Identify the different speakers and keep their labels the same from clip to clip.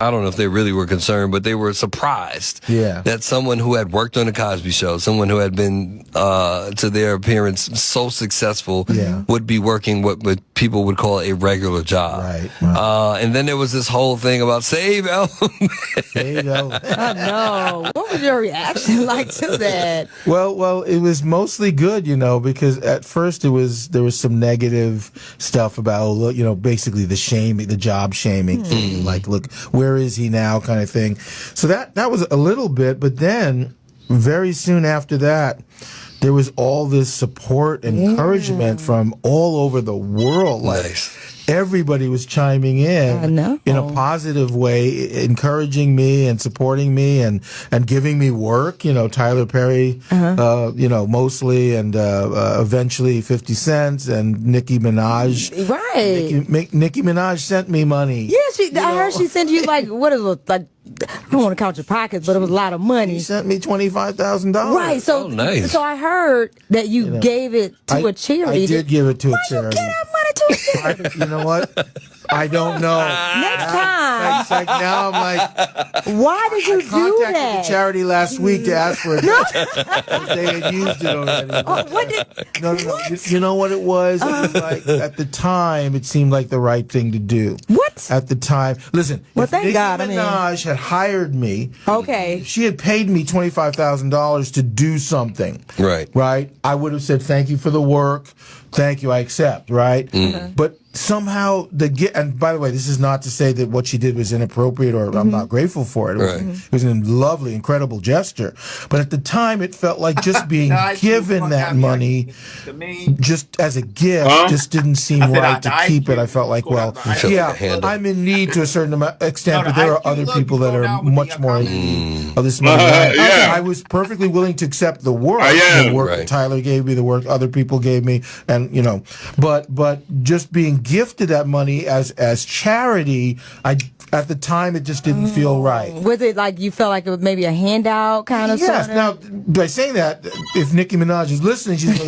Speaker 1: I don't know if they really were concerned, but they were surprised that someone who had worked on the Cosby Show, someone who had been to their appearance so successful, would be working what people would call a regular job.
Speaker 2: Right.
Speaker 1: And then there was this whole thing about save Ellen.
Speaker 2: Save Ellen.
Speaker 3: Oh no! What was your reaction like to that?
Speaker 2: Well, it was mostly good, because at first there was some negative stuff about, basically the job shaming thing, like, look, where is he now, kind of thing. So that was a little bit, but then very soon after that, there was all this support and encouragement from all over the world.
Speaker 1: Nice.
Speaker 2: Everybody was chiming in a positive way, encouraging me and supporting me and giving me work. Tyler Perry, mostly, and eventually 50 Cent and Nicki Minaj.
Speaker 3: Right.
Speaker 2: Nicki Minaj sent me money.
Speaker 3: Yeah, I heard she sent you like I don't want to count your pockets, but it was a lot of money.
Speaker 2: She sent me $25,000.
Speaker 3: Right. So,
Speaker 1: nice.
Speaker 3: So I heard that you gave it to a charity.
Speaker 2: I did give it to a charity.
Speaker 3: Why you give that money to a charity?
Speaker 2: You know what? I don't know.
Speaker 3: Next time.
Speaker 2: It's like now I'm like,
Speaker 3: why did you do that?
Speaker 2: I contacted the charity last week to ask for it. They had used it already. No. You know what it was? It was like, at the time, it seemed like the right thing to do.
Speaker 3: What?
Speaker 2: At the time. Listen, if Nicki Minaj had hired me, she had paid me $25,000 to do something. Right? I would have said, thank you for the work. Thank you, I accept, right? But somehow and by the way, this is not to say that what she did was inappropriate or I'm not grateful for it. It was a lovely, incredible gesture. But at the time, it felt like just being given that money just as a gift just didn't seem right to keep it. I felt like, I'm in need to a certain extent, but there are other people that are much more in need of this money. I was perfectly willing to accept the work. The work that Tyler gave me, the work other people gave me, and but just being gifted that money as charity, at the time it just didn't feel right.
Speaker 3: Was it like you felt like it was maybe a handout kind of?
Speaker 2: Yes. Now, by saying that, if Nicki Minaj is listening, she's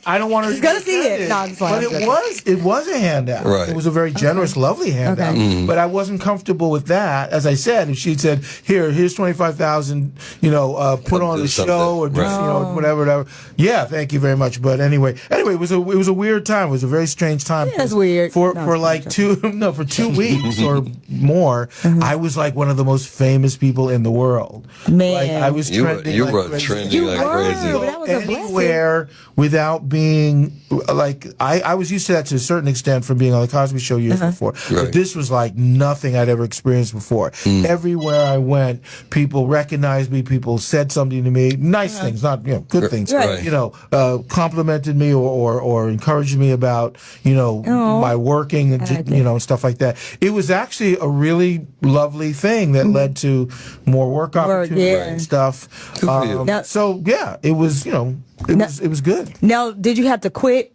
Speaker 2: I don't want her to
Speaker 3: gonna see it. No,
Speaker 2: but it was a handout. It was a very generous, lovely handout. But I wasn't comfortable with that. As I said, if she'd said, here's $25,000, put on a show or do, whatever. Yeah, thank you very much. But anyway, it was a weird time. It was a very strange time.
Speaker 3: That's weird.
Speaker 2: For 2 weeks or more, I was like one of the most famous people in the world.
Speaker 3: Man,
Speaker 2: like, I was trending.
Speaker 1: You were trending like crazy.
Speaker 3: That was
Speaker 2: anywhere without being like I was used to that to a certain extent from being on the Cosby Show years before. But this was like nothing I'd ever experienced before. Everywhere I went, people recognized me. People said something to me, nice things, not good things. Complimented me or encouraged me about my working and stuff like that. It was actually a really lovely thing that led to more work opportunities and stuff. So it was it was good.
Speaker 3: Now, did you have to quit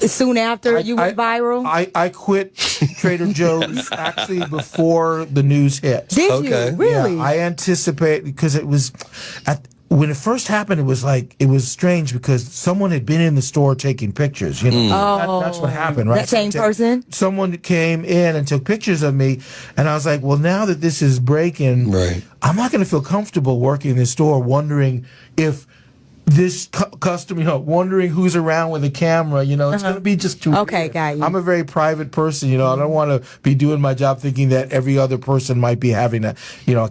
Speaker 3: soon after you went viral?
Speaker 2: I quit Trader Joe's actually before the news hit.
Speaker 3: Did you really?
Speaker 2: Yeah, I anticipate because it was when it first happened, it was strange because someone had been in the store taking pictures. That's what happened, right?
Speaker 3: That same person?
Speaker 2: Someone came in and took pictures of me, and I was like, well, now that this is breaking, I'm not going to feel comfortable working in this store, wondering if this customer, wondering who's around with a camera, it's going to be just too weird.
Speaker 3: Got you.
Speaker 2: I'm a very private person, I don't want to be doing my job thinking that every other person might be having a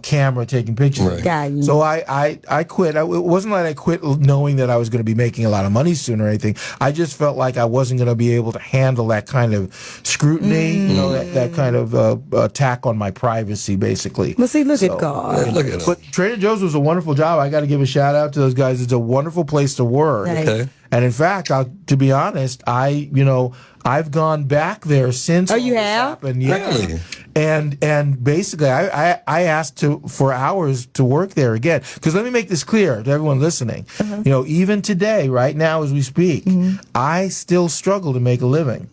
Speaker 2: camera taking pictures.
Speaker 3: Got you.
Speaker 2: So I quit. It wasn't like I quit knowing that I was going to be making a lot of money soon or anything. I just felt like I wasn't going to be able to handle that kind of scrutiny, that kind of attack on my privacy, basically.
Speaker 3: Well, see, look at God.
Speaker 1: Look at
Speaker 2: But Trader Joe's was a wonderful job. I got to give a shout out to those guys. It's a wonderful place to work.
Speaker 1: Okay.
Speaker 2: And in fact, to be honest, I've gone back there since.
Speaker 3: Oh, you have?
Speaker 2: Happened. Yeah.
Speaker 1: Really?
Speaker 2: And basically, I asked for hours to work there again. Because let me make this clear to everyone listening. Even today, right now as we speak, I still struggle to make a living.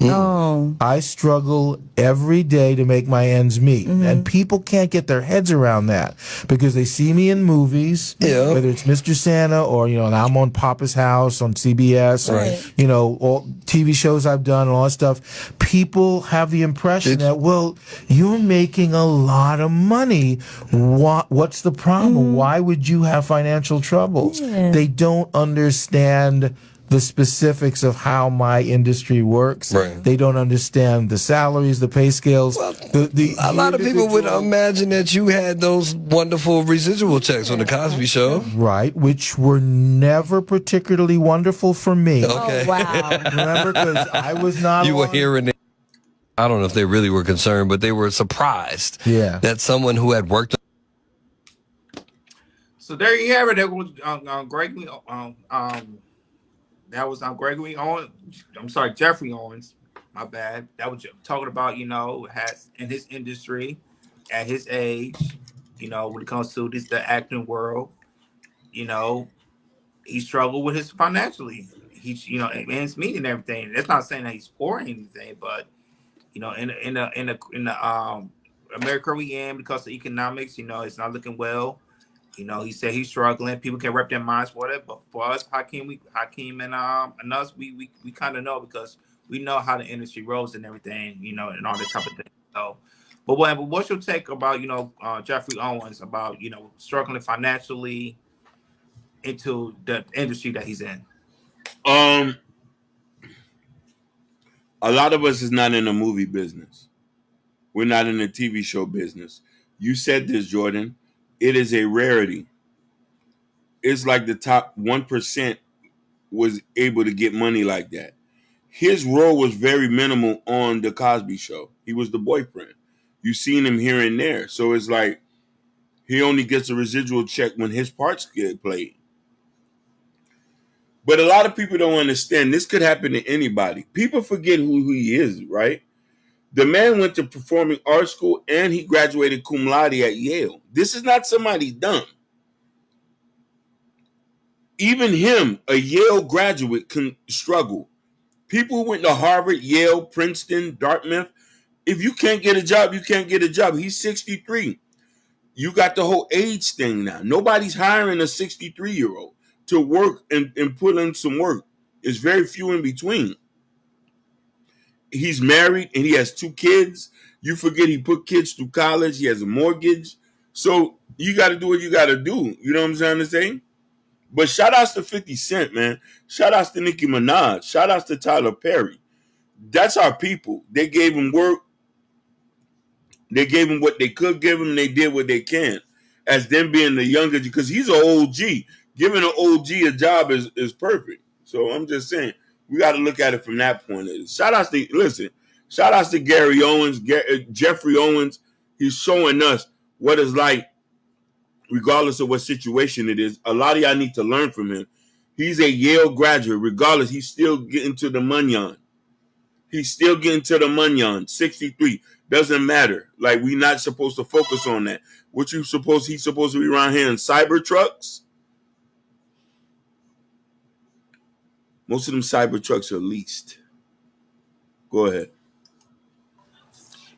Speaker 2: I struggle every day to make my ends meet. And people can't get their heads around that because they see me in movies, whether it's Mr. Santa or, and I'm on Papa's House on CBS or, all TV shows I've done and all that stuff. People have the impression that, well, you you're making a lot of money. What's the problem? Why would you have financial troubles? They don't understand the specifics of how my industry works.
Speaker 1: Right.
Speaker 2: They don't understand the salaries, the pay scales.
Speaker 1: Well, a lot of people would imagine that you had those wonderful residual checks on the Cosby Show.
Speaker 2: Right, which were never particularly wonderful for me.
Speaker 1: Okay.
Speaker 3: Oh, wow.
Speaker 2: Remember, because I was not.
Speaker 1: You were hearing it. I don't know if they really were concerned, but they were surprised that someone who had worked.
Speaker 4: So there you have it. That was Gregory. That was Gregory Owens. I'm sorry, Geoffrey Owens. My bad. That was talking about, has in his industry, at his age, when it comes to the acting world, he struggled with his financially. He's, and it's meeting everything. That's not saying that he's poor or anything, but in the America we in, because of economics, it's not looking well. He said he's struggling. People can wrap their minds for it, but for us, Hakeem and us, we kind of know, because we know how the industry rolls and everything, and all that type of thing. So, but what's your take about Geoffrey Owens, about struggling financially into the industry that he's in?
Speaker 5: A lot of us is not in the movie business. We're not in the TV show business. You said this, Jordan. It is a rarity. It's like the top 1% was able to get money like that. His role was very minimal on the Cosby Show. He was the boyfriend. You seen him here and there. So it's like he only gets a residual check when his parts get played. But a lot of people don't understand this could happen to anybody. People forget who he is, right? The man went to performing arts school and he graduated cum laude at Yale. This is not somebody dumb. Even him, a Yale graduate, can struggle. People who went to Harvard, Yale, Princeton, Dartmouth, if you can't get a job, you can't get a job. He's 63. You got the whole age thing now. Nobody's hiring a 63-year-old to work and put in some work. It's very few in between. He's married and he has 2 kids. You forget he put kids through college. He has a mortgage. So you got to do what you got to do. You know what I'm trying to say? But shout outs to 50 Cent, man. Shout outs to Nicki Minaj. Shout outs to Tyler Perry. That's our people. They gave him work. They gave him what they could give him. And they did what they can. As them being the younger, because he's an OG. Giving an OG a job is perfect. So I'm just saying, we got to look at it from that point. Shout outs to Gary Owens, Geoffrey Owens. He's showing us what it's like, regardless of what situation it is. A lot of y'all need to learn from him. He's a Yale graduate. Regardless, he's still getting to the money. He's still getting to the money. 63. Doesn't matter. Like, we're not supposed to focus on that. He's supposed to be around here in cyber trucks. Most of them cyber trucks are leased. Go ahead.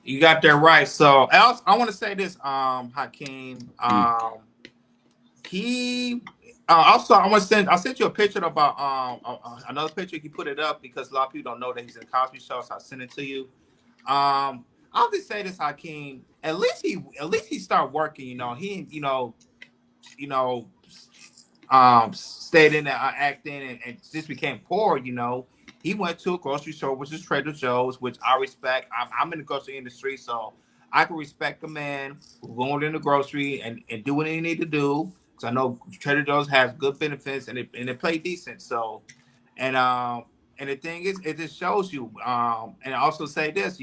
Speaker 4: You got that right. So I want to say this, Hakeem. He also, I sent you a picture about another picture. He put it up because a lot of people don't know that he's in the Cosby Show, so I sent it to you. I'll just say this, Hakeem. At least he started working. He stayed in there acting and just became poor. He went to a grocery store, which is Trader Joe's, which I respect. I'm in the grocery industry, so I can respect a man who going in the grocery and do what he need to do. Because I know Trader Joe's has good benefits and they play decent. So, and the thing is, it just shows you. And I also say this,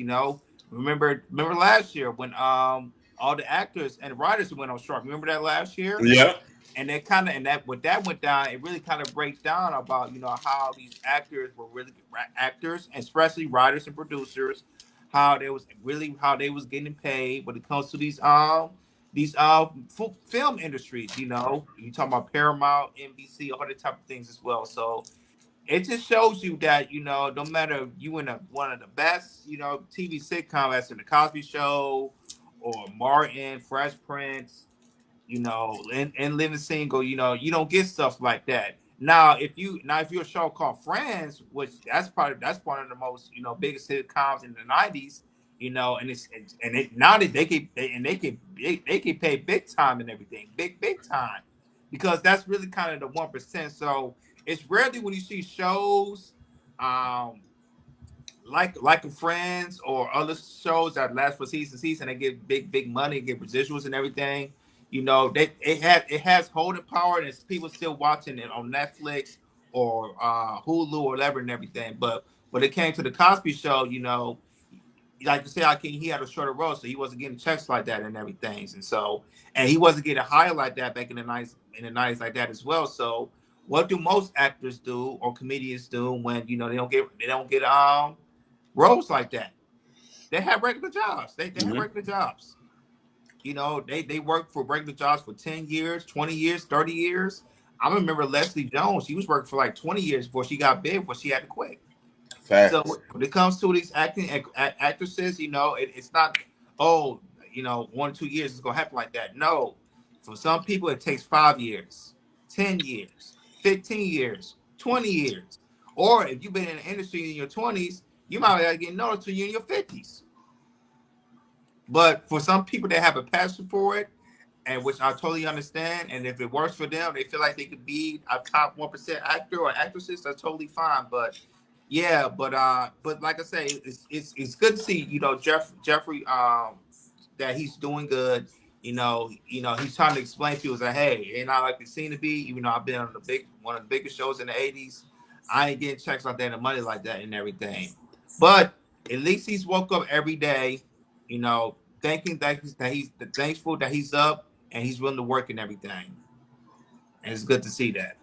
Speaker 4: remember last year when all the actors and writers went on strike. Remember that last year?
Speaker 5: Yeah.
Speaker 4: And when that went down, it really kind of breaks down about how these actors were really actors, and especially writers and producers, how they was getting paid when it comes to these film industries. You talking about Paramount, NBC, all the type of things as well. So it just shows you that no matter you in one of the best TV sitcom as in the Cosby Show or Martin, Fresh Prince, and living single, you don't get stuff like that. Now, if you're a show called Friends, which that's one of the most biggest sitcoms in the 90s, you know, now that they can pay big time and everything, big time, because that's really kind of the 1%. So it's rarely when you see shows, like a Friends or other shows that last for season, they get big money, get residuals and everything. You know, it has holding power, and it's people still watching it on Netflix or Hulu or whatever and everything. But when it came to the Cosby Show, you know, like you say, he had a shorter role, so he wasn't getting checks like that and everything, and he wasn't getting hired like that back in the 90s like that as well. So what do most actors do or comedians do when you know they don't get roles like that? They have regular jobs. They have regular jobs. You know, they work for regular jobs for 10 years, 20 years, 30 years. I remember Leslie Jones. She was working for like 20 years before she got big, before she had to quit. Facts. So when it comes to these actresses, you know, it's not, oh, you know, 1 or 2 years it's gonna happen like that. No, for some people it takes 5 years, 10 years, 15 years, 20 years. Or if you've been in the industry in your 20s, you might not get noticed till you're in your 50s. But for some people that have a passion for it, and which I totally understand, and if it works for them, they feel like they could be a top 1% actor or actresses, that's totally fine. But yeah, but like I say, it's good to see, you know, Geoffrey that he's doing good. He's trying to explain to people that, hey, it ain't not like it seemed to be. Even though I've been on one of the biggest shows in the 80s, I ain't getting checks like that and money like that and everything. But at least he's woke up every day, you know, thinking that he's thankful that he's up and he's willing to work and everything. And it's good to see that.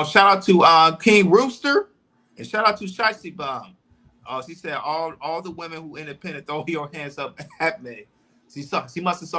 Speaker 4: Shout out to King Rooster and shout out to Shiesty Bomb. She said all the women who independent, throw your hands up at me. She must have saw